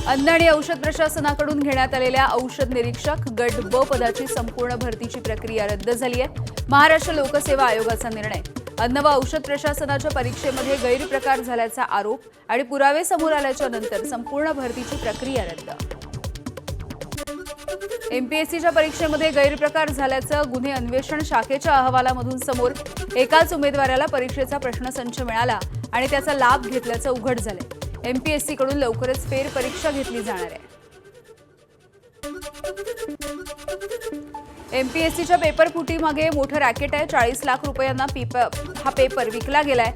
अन्न आणि औषध प्रशासनाकडून घेण्यात आलेल्या औषध निरीक्षक गट ब पदाची संपूर्ण भरतीची प्रक्रिया रद्द झाली आहे. महाराष्ट्र लोकसेवा आयोगाचा निर्णय. अन्न व औषध प्रशासनाच्या परीक्षेमध्ये गैरप्रकार झाल्याचा आरोप आणि पुरावे समोर आल्याच्या नंतर संपूर्ण भरतीची प्रक्रिया रद्द. एमपीएससीच्या परीक्षेमध्ये गैरप्रकार झाल्याचं गुन्हे अन्वेषण शाखेच्या अहवालामधून समोर. एकाच उमेदवाराला परीक्षेचा प्रश्नसंच मिळाला आणि त्याचा लाभ घेतल्याचं उघड झालंय. एमपीएससीकडून लवकरच फेरपरीक्षा घेतली जाणार आहे. एमपीएससीच्या पेपर फुटीमागे मोठं रॅकेट आहे. 40 लाख रुपयांना हा पेपर विकला गेलाय.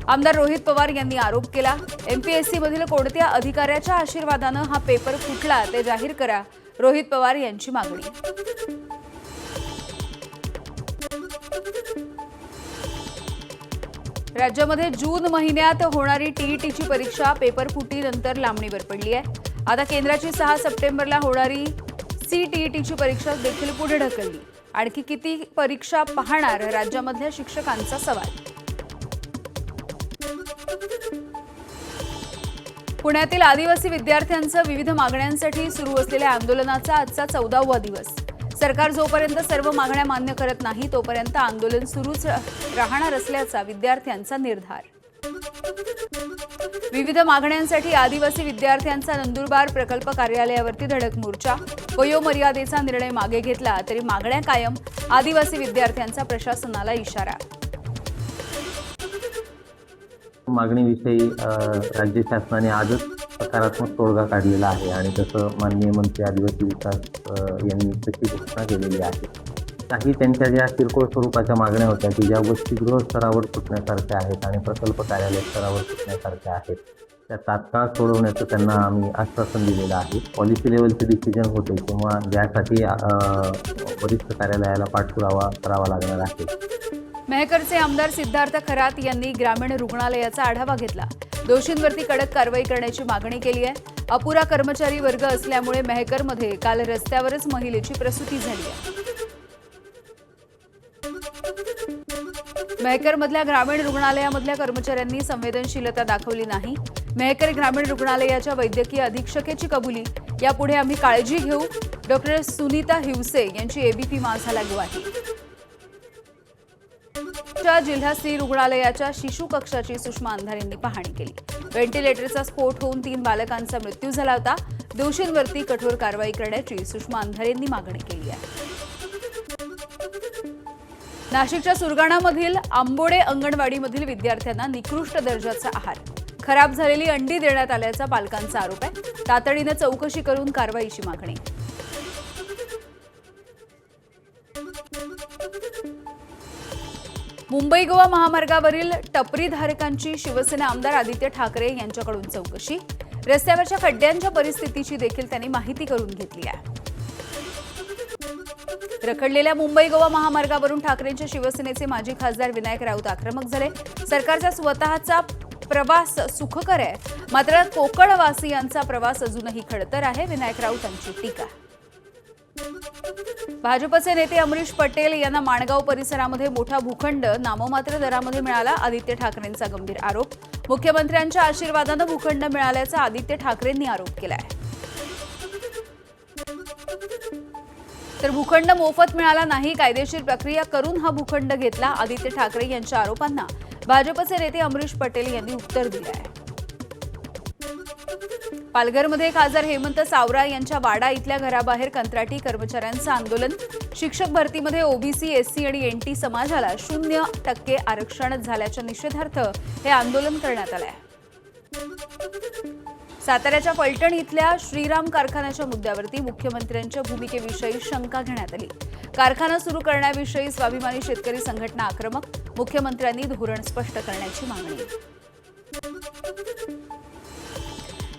आमदार रोहित पवार यांनी आरोप केला. एमपीएससीमधील कोणत्या अधिकाऱ्याच्या आशीर्वादानं हा पेपर फुटला ते जाहीर करा, रोहित पवार यांची मागणी. राज्यामध्ये जून महिन्यात होणारी टीईटीची परीक्षा पेपर फुटीनंतर लांबणीवर पडली आहे. आता केंद्राची 6 सप्टेंबरला होणारी सीटीईटीची परीक्षा देखील पुढे ढकलली. आणखी किती परीक्षा पाहणार, राज्यामधल्या शिक्षकांचा सवाल. पुण्यातील आदिवासी विद्यार्थ्यांचं विविध मागण्यांसाठी सुरू असलेल्या आंदोलनाचा आजचा 14वा दिवस. सरकार जोपर्यंत सर्व मागण्या मान्य करत नाही तोपर्यंत आंदोलन सुरूच राहणार असल्याचा विद्यार्थ्यांचा निर्धार. विविध मागण्यांसाठी आदिवासी विद्यार्थ्यांचा नंदुरबार प्रकल्प कार्यालयावरती धडक मोर्चा. वयोमर्यादेचा निर्णय मागे घेतला तरी मागण्या कायम. आदिवासी विद्यार्थ्यांचा प्रशासनाला इशारा. मागणीविषयी राज्य शासनाने आजच सकारात्मक तोडगा काढलेला आहे आणि तसं माननीय मंत्री आदिवासी विकास यांनी तशी घोषणा केलेली आहे. काही त्यांच्या ज्या किरकोळ स्वरूपाच्या मागण्या होत्या की ज्या वसतिगृह स्तरावर सुटण्यासारख्या आहेत आणि प्रकल्प कार्यालय स्तरावर सुटण्यासारख्या आहेत, त्या तात्काळ सोडवण्याचं त्यांना आम्ही आश्वासन दिलेलं आहे. पॉलिसी लेवलचे डिसिजन होते किंवा ज्यासाठी वरिष्ठ कार्यालयाला पाठपुरावा करावा लागणार आहे. मेहकरचे आमदार सिद्धार्थ खरात यांनी ग्रामीण रुग्णालयाचा आढावा घेतला. दोषींवरती कडक कारवाई करण्याची मागणी केली आहे. अपुरा कर्मचारी वर्ग असल्यामुळे मेहकरमध्ये काल रस्त्यावरच महिलेची प्रसूती झाली आहे. मेहकरमधल्या ग्रामीण रुग्णालयामधल्या कर्मचाऱ्यांनी संवेदनशीलता दाखवली नाही. मेहकर ग्रामीण रुग्णालयाच्या वैद्यकीय अधीक्षकेची कबुली. यापुढे आम्ही काळजी घेऊ. डॉक्टर सुनीता हिवसे यांची एबीपी माझाला ग्वाही. जिल्हा स्त्री रुग्णालयाच्या शिशु कक्षाची सुषमा अंधारेंनी पाहणी केली. व्हेंटिलेटरचा स्फोट होऊन 3 बालकांचा मृत्यू झाला होता. दोषींवरती कठोर कारवाई करण्याची सुषमा अंधारेंनी मागणी केली आहे. नाशिकच्या सुरगाणामधील आंबोडे अंगणवाडीमधील विद्यार्थ्यांना निकृष्ट दर्जाचा आहार, खराब झालेली अंडी देण्यात आल्याचा पालकांचा आरोप आहे. तातडीनं चौकशी करून कारवाईची मागणी. मुंबई गोवा महामार्गावरील टपरीधारकांची शिवसेना आमदार आदित्य ठाकरे यांच्याकडून चौकशी. रस्त्यावरच्या खड्ड्यांच्या परिस्थितीची देखील त्यांनी माहिती करून घेतली आहे. रखडलेल्या मुंबई गोवा महामार्गावरून ठाकरेंच्या शिवसेनेचे माजी खासदार विनायक राऊत आक्रमक झाले. सरकारचा स्वतःचा प्रवास सुखकर आहे, मात्र कोकणवासियांचा प्रवास अजूनही खडतर आहे, विनायक राऊतांची टीका. भाजपचे नेते अमरीश पटेल यांना माणगाव परिसरामध्ये मोठा भूखंड नाममात्र दरामध्ये मिळाला. आदित्य ठाकरेंचा गंभीर आरोप. मुख्यमंत्र्यांच्या आशीर्वादानं भूखंड मिळाल्याचा आदित्य ठाकरेंनी आरोप केलाय. तर भूखंड मोफत मिळाला नाही, कायदेशीर प्रक्रिया करून हा भूखंड घेतला. आदित्य ठाकरे यांच्या आरोपांना भाजपचे नेते अमरीश पटेल यांनी उत्तर दिले आहे. पालघरमध्ये खासदार हेमंत सावरा यांच्या वाडा इथल्या घराबाहेर कंत्राटी कर्मचाऱ्यांचं आंदोलन. शिक्षक भरतीमध्ये ओबीसी, एससी आणि एनटी समाजाला 0% आरक्षण झाल्याच्या निषेधार्थ हे आंदोलन करण्यात आलं आहे. साताऱ्याच्या फलटण इथल्या श्रीराम कारखान्याच्या मुद्द्यावरती मुख्यमंत्र्यांच्या भूमिकेविषयी शंका घेण्यात आली. कारखाना सुरू करण्याविषयी स्वाभिमानी शेतकरी संघटना आक्रमक. मुख्यमंत्र्यांनी धोरण स्पष्ट करण्याची मागणी.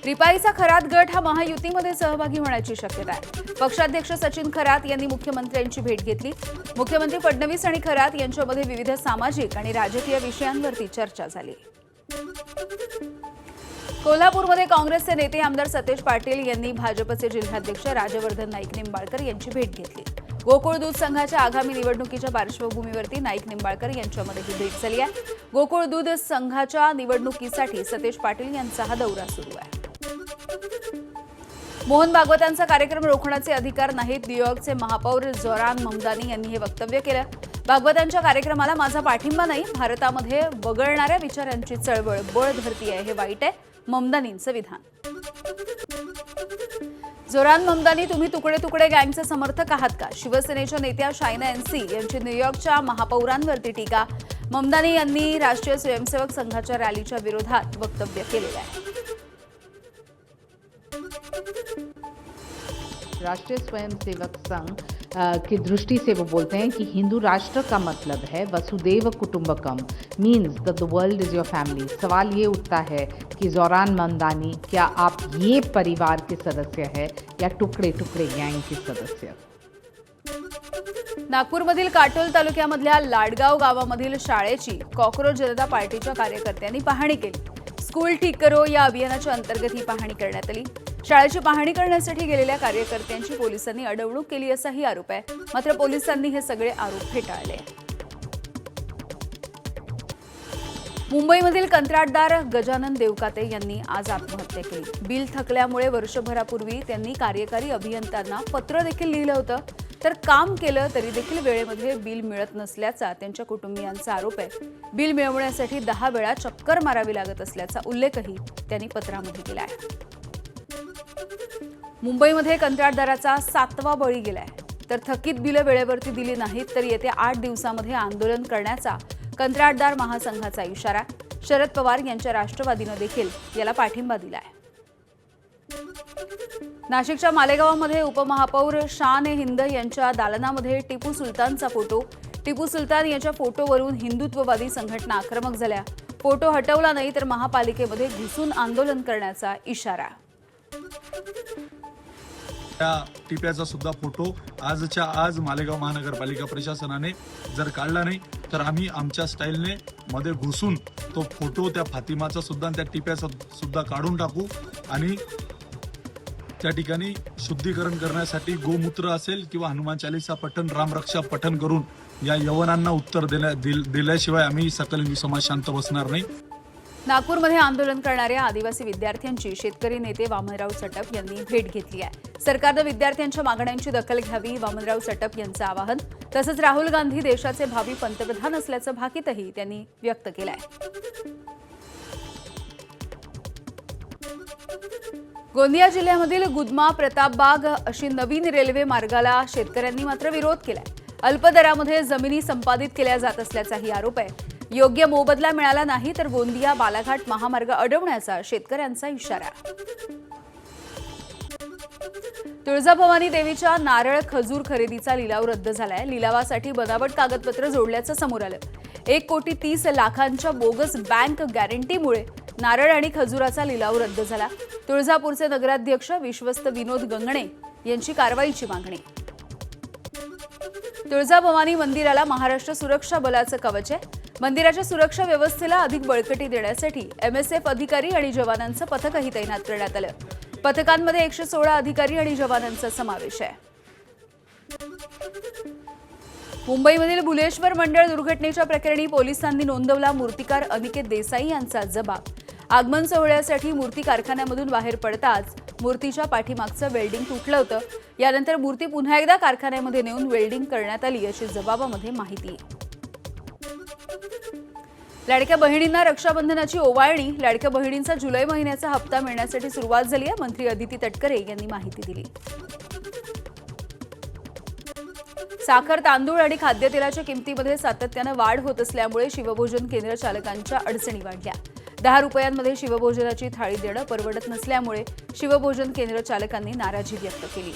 रिपाईचा खरात गट हा महायुतीमध्ये सहभागी होण्याची शक्यता आहे. पक्षाध्यक्ष सचिन खरात यांनी मुख्यमंत्र्यांची भेट घेतली. मुख्यमंत्री फडणवीस आणि खरात यांच्यामध्ये विविध सामाजिक आणि राजकीय विषयांवरती चर्चा झाली. कोल्हापूरमध्ये काँग्रेसचे नेते आमदार सतेज पाटील यांनी भाजपचे जिल्हाध्यक्ष राजवर्धन नाईक निंबाळकर यांची भेट घेतली. गोकुळ दूध संघाच्या आगामी निवडणुकीच्या पार्श्वभूमीवरती नाईक निंबाळकर यांच्यामध्ये ही भेट झाली आहे. गोकुळ दूध संघाच्या निवडणुकीसाठी सतेज पाटील यांचा हा दौरा सुरू आहे. मोहन भागवतांचा कार्यक्रम रोखण्याचे अधिकार नाहीत, न्यूयॉर्कचे महापौर जोरान ममदानी यांनी हे वक्तव्य केलं. भागवतांच्या कार्यक्रमाला माझा पाठिंबा नाही, भारतामध्ये वगळणाऱ्या विचारांची चळवळ बळ धरती आहे, हे वाईट आहे, ममदानींचं विधान. जोरान ममदानी, तुम्ही तुकडे तुकडे गँगचे समर्थक आहात का? शिवसेनेच्या नेत्या शायना एनसी यांची न्यूयॉर्कच्या महापौरांवरती टीका. ममदानी यांनी राष्ट्रीय स्वयंसेवक संघाच्या रॅलीच्या विरोधात वक्तव्य केलेलं आहे. राष्ट्रीय स्वयंसेवक संघ की दृष्टि से वो बोलते हैं कि हिंदू राष्ट्र का मतलब है वसुदेव कुटुंबकम, means the world is your family. सवाल ये उठता है कि जोरान ममदानी, क्या आप ये परिवार के सदस्य हैं या टुकड़े टुकड़े गैंग के सदस्य? नागपूरमधील काटोल तालुक्यामधल्या लाडगाव गावामधील शाळेची कॉक्रोच जनता पार्टीच्या कार्यकर्त्यांनी पाहणी केली. स्कूल ठीक करो या अभियानाच्या अंतर्गत ही पाहणी करण्यात आली. शाळेची पाहणी करण्यासाठी गेलेल्या कार्यकर्त्यांची पोलिसांनी अडवणूक केली असाही आरोप आहे. मात्र पोलिसांनी हे सगळे आरोप फेटाळले. मुंबईमधील कंत्राटदार गजानन देवकाते यांनी आज आत्महत्या केली. बिल थकल्यामुळे वर्षभरापूर्वी त्यांनी कार्यकारी अभियंत्यांना पत्र देखील लिहिलं होतं, तर काम केलं तरी देखील वेळेमध्ये बिल मिळत नसल्याचा त्यांच्या कुटुंबियांचा आरोप आहे. बिल मिळवण्यासाठी 10 वेळा चक्कर मारावी लागत असल्याचा उल्लेखही त्यांनी पत्रामध्ये केला आहे. मुंबईमध्ये कंत्राटदाराचा 7वा बळी गेलाय. तर थकीत बिलं वेळेवरती दिली नाहीत तर येत्या 8 दिवसांमध्ये आंदोलन करण्याचा कंत्राटदार महासंघाचा इशारा. शरद पवार यांच्या राष्ट्रवादीनं देखील याला पाठिंबा दिलाय. नाशिकच्या मालेगावमध्ये उपमहापौर शान ए हिंद यांच्या दालनामध्ये टिपू सुलतानचा फोटो. टिपू सुलतान यांच्या फोटोवरून हिंदुत्ववादी संघटना आक्रमक झाल्या. फोटो हटवला नाही तर महापालिकेमध्ये घुसून आंदोलन करण्याचा इशारा. त्या टिप्याचा सुद्धा फोटो आजच्या आज मालेगाव महानगरपालिका प्रशासनाने जर काढला नाही तर आम्ही आमच्या स्टाईलने मध्ये घुसून तो फोटो त्या फातिमाचा सुद्धा त्या टिप्याचा सुद्धा काढून टाकू आणि त्या ठिकाणी शुद्धीकरण करण्यासाठी गोमूत्र असेल किंवा हनुमान चालीसा पठण, रामरक्षा पठण करून या यवनांना उत्तर दिल्याशिवाय आम्ही सकल हिंदू समाज शांत बसणार नाही. नागपूरमध्ये आंदोलन करणाऱ्या आदिवासी विद्यार्थ्यांची शेतकरी नेते वामनराव चटप यांनी भेट घेतली आहे. सरकारनं विद्यार्थ्यांच्या मागण्यांची दखल घ्यावी, वामनराव चटप यांचं आवाहन. तसंच राहुल गांधी देशाचे भावी पंतप्रधान असल्याचं भाकीतही त्यांनी व्यक्त केलंय. गोंदिया जिल्ह्यामधील गुदमा प्रतापबाग अशी नवीन रेल्वे मार्गाला शेतकऱ्यांनी मात्र विरोध केलाय. अल्प दरामध्ये जमिनी संपादित केल्या जात असल्याचाही आरोप आहे. योग्य मोबदला मिळाला नाही तर गोंदिया बालाघाट महामार्ग अडवण्याचा शेतकऱ्यांचा इशारा. तुळजाभवानी देवीच्या नारळ खजूर खरेदीचा लिलाव रद्द झालाय. लिलावासाठी बनावट कागदपत्र जोडल्याचं समोर आलं. 1,30,00,000च्या बोगस बँक गॅरंटीमुळे नारळ आणि खजुराचा लिलाव रद्द झाला. तुळजापूरचे नगराध्यक्ष विश्वस्त विनोद गंगणे यांची कारवाईची मागणी. तुळजाभवानी मंदिराला महाराष्ट्र सुरक्षा बलाचं कवच आहे. मंदिराच्या सुरक्षा व्यवस्थेला अधिक बळकटी देण्यासाठी MSF अधिकारी आणि जवानांचं पथकही तैनात करण्यात आलं. पथकांमध्ये 116 अधिकारी आणि जवानांचा समावेश आहे. मुंबईमधील भुलेश्वर मंडळ दुर्घटनेच्या प्रकरणी पोलिसांनी नोंदवला मूर्तिकार अनिकेत देसाई यांचा जबाब. आगमन सोहळ्यासाठी मूर्ती कारखान्यामधून बाहेर पडताच मूर्तीच्या पाठीमागचं वेल्डिंग तुटलं होतं. यानंतर मूर्ती पुन्हा एकदा कारखान्यामध्ये नेऊन वेल्डिंग करण्यात आली अशी जबाबामध्ये माहिती आहे. लाडक्या बहिणींना रक्षाबंधनाची ओवाळणी. लाडक्या बहिणींचा जुलै महिन्याचा हप्ता मिळण्यासाठी सुरुवात झाली आहे. मंत्री अदिती तटकरे यांनी माहिती दिली. साखर, तांदूळ आणि खाद्यतेलाच्या किमतीमध्ये सातत्यानं वाढ होत असल्यामुळे शिवभोजन केंद्र चालकांच्या अडचणी वाढल्या. 10 रुपयांमध्ये शिवभोजनाची थाळी देणं परवडत नसल्यामुळे शिवभोजन केंद्र चालकांनी नाराजी व्यक्त केली.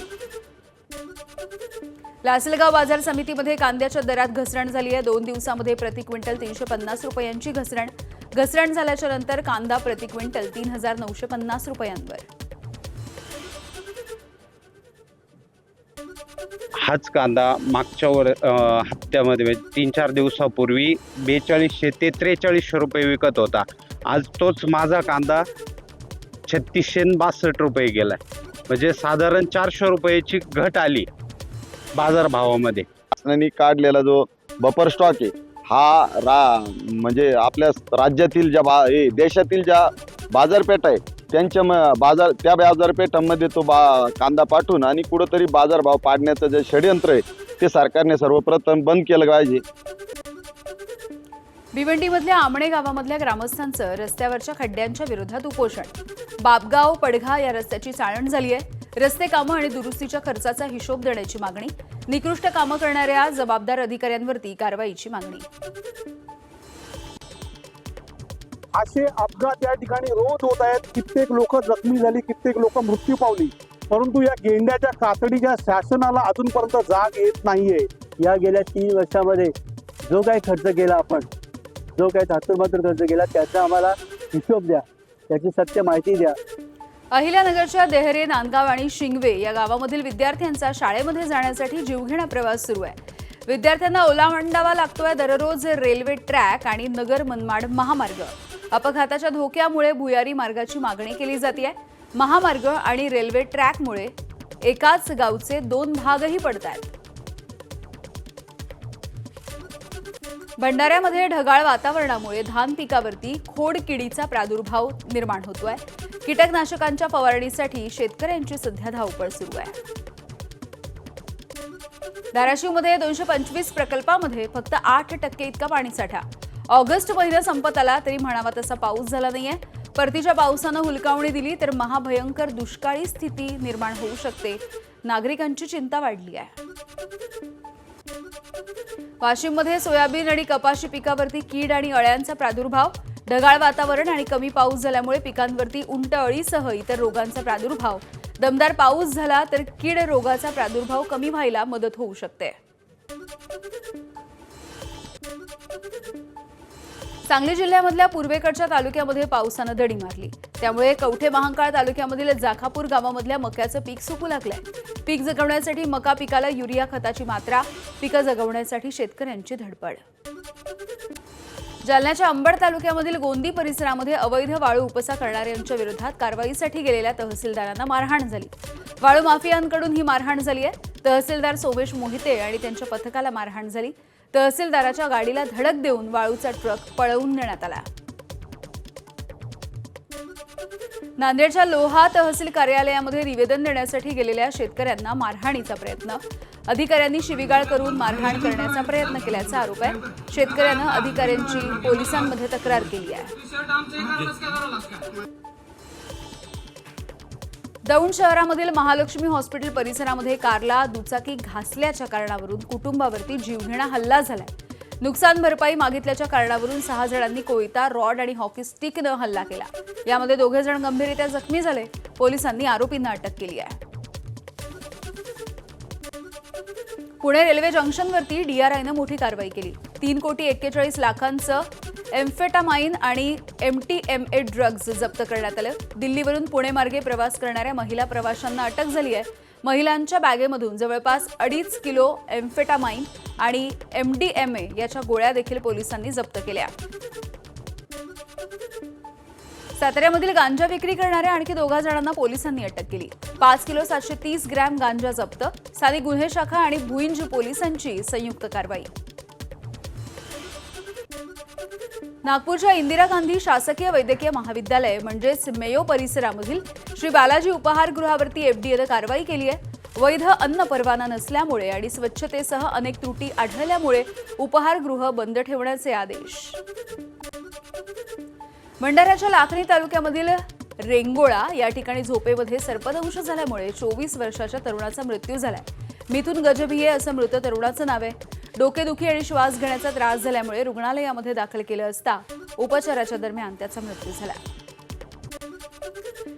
लासलगाव बाजार समितीमध्ये कांद्याच्या दरात घसरण झाली आहे. 2 दिवसांमध्ये प्रति क्विंटल 350 रुपयांची घसरण झाल्याच्या नंतर कांदा प्रति क्विंटल 3,950 रुपयांवर. हाच कांदा मागच्या हप्त्यामध्ये 3-4 दिवसापूर्वी 4200 ते 4300 रुपये विकत होता. आज तोच माझा कांदा 3662 रुपये गेलाय. म्हणजे साधारण 400 रुपयाची घट आली बाजारभावामध्ये. शासनाने काढलेला जो बफर स्टॉक आहे हा म्हणजे आपल्या राज्यातील ज्या देशातील ज्या बाजारपेठ आहे त्यांच्या त्या बाजारपेठांमध्ये तो कांदा पाठवून आणि कुठंतरी बाजारभाव पाडण्याचं जे षडयंत्र आहे ते सरकारने सर्वप्रथम बंद केलं पाहिजे. भिवंडीमधल्या आमणे गावामधल्या ग्रामस्थांचं रस्त्यावरच्या खड्ड्यांच्या विरोधात उपोषण. बापगाव पडघा या रस्त्याची चाळण झाली आहे. रस्ते कामं आणि दुरुस्तीच्या खर्चाचा हिशोब देण्याची मागणी. निकृष्ट कामं करणाऱ्या जबाबदार अधिकाऱ्यांवरती कारवाईची मागणी. असे अपघात या ठिकाणी रोज होत आहेत. कित्येक लोक जखमी झाली, कित्येक लोक मृत्यू पावली, परंतु या गेंड्याच्या कातडीच्या शासनाला अजूनपर्यंत जाग येत नाहीये. या गेल्या 3 वर्षामध्ये जो काही खर्च केला आपण, जो काही धातुरमात्र खर्च केला त्याचा आम्हाला हिशोब द्या, त्याची सत्य माहिती द्या. अहिल्यानगरच्या देहरे, नांदगाव आणि शिंगवे या गावामधील विद्यार्थ्यांचा शाळेमध्ये जाण्यासाठी जीवघेणा प्रवास सुरू आहे. विद्यार्थ्यांना ओलांडावा लागतोय दररोज रेल्वे ट्रॅक आणि नगर मनमाड महामार्ग. अपघाताच्या धोक्यामुळे भुयारी मार्गाची मागणी केली जाते. महामार्ग आणि रेल्वे ट्रॅकमुळे एकाच गावचे 2 भागही पडतायत. भंडाऱ्यामध्ये ढगाळ वातावरणामुळे धान पिकावरती खोडकिडीचा प्रादुर्भाव निर्माण होतोय. कीटकनाशकांच्या फवारणीसाठी शेतकऱ्यांची सध्या धावपळ सुरू आहे. धाराशिवमध्ये 225 प्रकल्पामध्ये फक्त 8% इतका पाणीसाठा. ऑगस्ट महिना संपत आला तरी म्हणावा तसा पाऊस झाला नाहीये. परतीच्या पावसानं हुलकावणी दिली तर महाभयंकर दुष्काळी स्थिती निर्माण होऊ शकते. नागरिकांची चिंता वाढली आहे. वाशिममध्ये सोयाबीन आणि कपाशी पिकावरती कीड आणि अळ्यांचा प्रादुर्भाव. ढगाळ वातावरण आणि कमी पाऊस झाल्यामुळे पिकांवरती उंट अळीसह इतर रोगांचा प्रादुर्भाव. दमदार पाऊस झाला तर कीड रोगाचा प्रादुर्भाव कमी व्हायला मदत होऊ शकते. सांगली जिल्ह्यामधल्या पूर्वेकडच्या तालुक्यामध्ये पावसानं दडी मारली. त्यामुळे कवठे महांकाळ तालुक्यामधील जाखापूर गावामधल्या मक्याचं पीक सुकू लागलंय. पीक जगवण्यासाठी मका पिकाला युरिया खताची मात्रा. पिकं जगवण्यासाठी शेतकऱ्यांची धडपड. जालन्याच्या अंबड तालुक्यामधील गोंदी परिसरामध्ये अवैध वाळू उपसा करणाऱ्यांच्या विरोधात कारवाईसाठी गेलेल्या तहसीलदारांना मारहाण झाली. वाळू माफियांकडून ही मारहाण झाली आहे. तहसीलदार सोमेश मोहिते आणि त्यांच्या पथकाला मारहाण झाली. तहसीलदाराच्या गाडीला धडक देऊन वाळूचा ट्रक पळवून नेण्यात आला. नांदेडच्या लोहा तहसील कार्यालयामध्ये निवेदन देण्यासाठी गेलेल्या शेतकऱ्यांना मारहाणीचा प्रयत्न. अधिकाऱ्यांनी शिवीगाळ करून मारहाण करण्याचा प्रयत्न केल्याचा आरोप आहे. शेतकऱ्यानं अधिकाऱ्यांची पोलिसांमध्ये तक्रार केली आहे. दौंड शहरामधील महालक्ष्मी हॉस्पिटल परिसरामध्ये कारला दुचाकी घासल्याच्या कारणावरून कुटुंबावरती जीवघेणा हल्ला झालाय. नुकसान भरपाई मागितल्याच्या कारणावरून 6 जणांनी कोयता, रॉड आणि हॉकी स्टिकनं हल्ला केला. यामध्ये 2 जण गंभीररित्या जखमी झाले. पोलिसांनी आरोपींना अटक केली आहे. पुणे रेल्वे जंक्शनवरती DRIनं मोठी कारवाई केली. 3,41,40,00,000चं एम्फेटामाइन आणि MTMA ड्रग्ज जप्त करण्यात आलं. दिल्लीवरून पुणे मार्गे प्रवास करणाऱ्या महिला प्रवाशांना अटक झाली आहे. महिलांच्या बॅगेमधून जवळपास 2.5 किलो एम्फेटामाइन आणि MDMA याच्या गोळ्या देखील पोलिसांनी जप्त केल्या. साताऱ्यामधील गांजा विक्री करणाऱ्या आणखी 2 जणांना पोलिसांनी अटक केली. 5 किलो 730 ग्रॅम गांजा जप्त. स्थानिक गुन्हे शाखा आणि भुईंज पोलिसांची संयुक्त कारवाई. नागपूरच्या इंदिरा गांधी शासकीय वैद्यकीय महाविद्यालय म्हणजेच मेयो परिसरामधील श्री बालाजी उपहारगृहावरती FDAनं कारवाई केली आहे. वैध अन्न परवाना नसल्यामुळे आणि स्वच्छतेसह अनेक त्रुटी आढळल्यामुळे उपहारगृह बंद ठेवण्याचे आदेश. भंडाऱ्याच्या लाखनी तालुक्यामधील रेंगोळा या ठिकाणी झोपेमध्ये सर्पदंश झाल्यामुळे 24 वर्षाच्या तरुणाचा मृत्यू झालाय. मिथुन गजभिये असं मृत तरुणाचं नाव आहे. डोकेदुखी आणि श्वास घेण्याचा त्रास झाल्यामुळे रुग्णालयामध्ये दाखल केलं असता उपचाराच्या दरम्यान त्याचा मृत्यू झाला.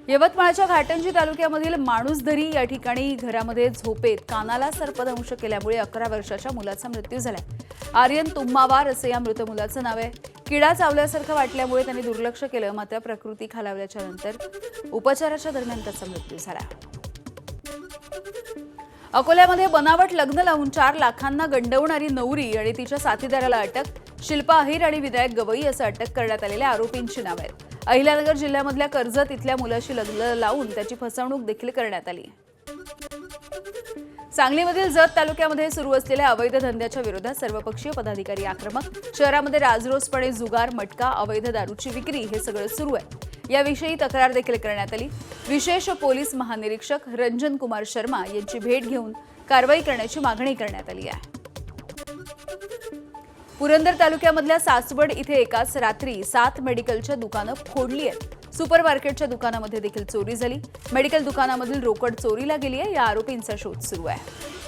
यवतमाळच्या घाटंजी तालुक्यामधील माणूसधरी या ठिकाणी घरामध्ये झोपेत कानाला सर्पदंश केल्यामुळे 11 वर्षाच्या मुलाचा मृत्यू झाला. आर्यन तुम्मावार असं या मृत मुलाचं नाव आहे. किडा चावल्यासारखं वाटल्यामुळे त्यांनी दुर्लक्ष केलं. मात्र प्रकृती खालावल्याच्या नंतर उपचाराच्या दरम्यान त्याचा मृत्यू झाला. अकोल्यामध्ये बनावट लग्न लावून 4 लाखांना गंडवणारी नवरी आणि तिच्या साथीदाराला अटक. शिल्पा अहिर आणि विनायक गवई असं अटक करण्यात आलेल्या आरोपींची नावं आहेत. अहिल्यानगर जिल्ह्यामधल्या कर्जत इथल्या मुलाशी लग्न लावून त्याची फसवणूक देखील करण्यात आली. सांगलीमधील जत तालुक्यामध्ये सुरू असलेल्या अवैध धंद्याच्या विरोधात सर्वपक्षीय पदाधिकारी आक्रमक. शहरामध्ये राजरोसपणे जुगार, मटका, अवैध दारूची विक्री हे सगळं सुरू आहे. याविषयी तक्रार देखील करण्यात आली। विशेष पोलीस महानिरीक्षक रंजन कुमार शर्मा यांची भेट घेऊन कारवाई करण्याची मागणी करण्यात आली आहे। पुरंदर तालुक्यामधल्या सासवड इथे एकाच रात्री 7 मेडिकलच्या दुकानं फोडली आहेत। सुपर मार्केटच्या दुकानामध्ये देखील चोरी झाली। मेडिकल दुकानामधील रोकड चोरीला गेली आहे। या आरोपींचा शोध सुरू आहे।